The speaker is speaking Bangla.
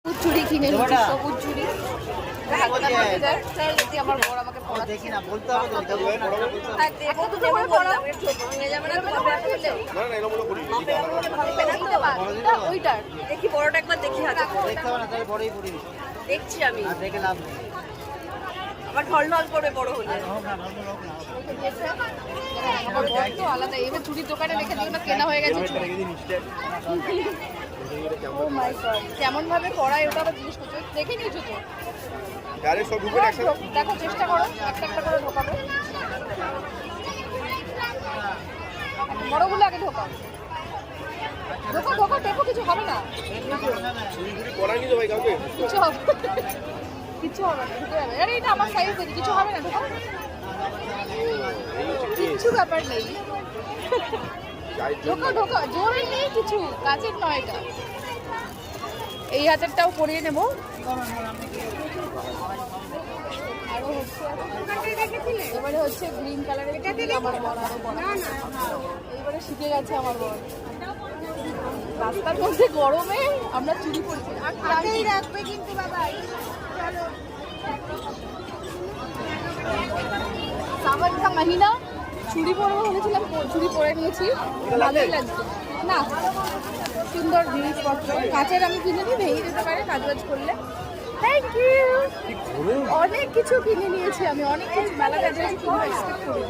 চুড়ি কিনে নিচ্ছি, সবুজ চুড়ি। আমার বর আমাকে দেখি না বলতে হবে তো ওইটার দেখি বড়টা একবার দেখি হাতে দেখতে হবে না, তাহলে বড়ই পড়ি দেখছি আমি আর দেখে লাভ নেই। আবার ঢল ঢল করে বড় হলে আমার বর তো আলাদা। এবার চুড়ির দোকানে রেখে দিল না, কেনা হয়ে গেছে চুড়ি। ও মাই গড, কেমন ভাবে পড়ায় ওটা আবার জিজ্ঞেস করছো, দেখে নিয়েছো তো? দেখো চেষ্টা করো, একটা একটা করে ঢোকাবে। বড়গুলো আগে ঢোকাও, ঢোকো ঢোকো, দেখো কিছু হবে না, কিছু হবে কিছু হবে না, ঢুকে যাবে। আরে এটা আমার সাইজ দেখি, কিছু হবে না, ঢোকো, কিচ্ছু ব্যাপার নেই। ঢোকো ঢোকো, জোরে নেই কিছু, কাচের নয় এটা। এই হাতেরটাও পরিয়ে নেবো। আরো হচ্ছে, এবারে হচ্ছে গ্রিন কালারের আমার বর আরো বড়। এইবারে শিখে গেছে আমার বর। রাস্তার মধ্যে গরমে আমরা চুরি করছি আর রাখবে কিন্তু বাবা। চলো সাवन का महीना, চুড়ি পরবো বলেছিলাম, চুড়ি পরে নিয়েছি, ভালোই লাগছে না। সুন্দর জিনিসপত্র কাচের আমি কিনে নিই, ভেঙে যেতে পারে কাজ বাজ করলে। Thank you. অনেক কিছু কিনে নিয়েছি আমি, অনেক কিছু মেলা কাজে কিনে এক্সপেক্ট করি।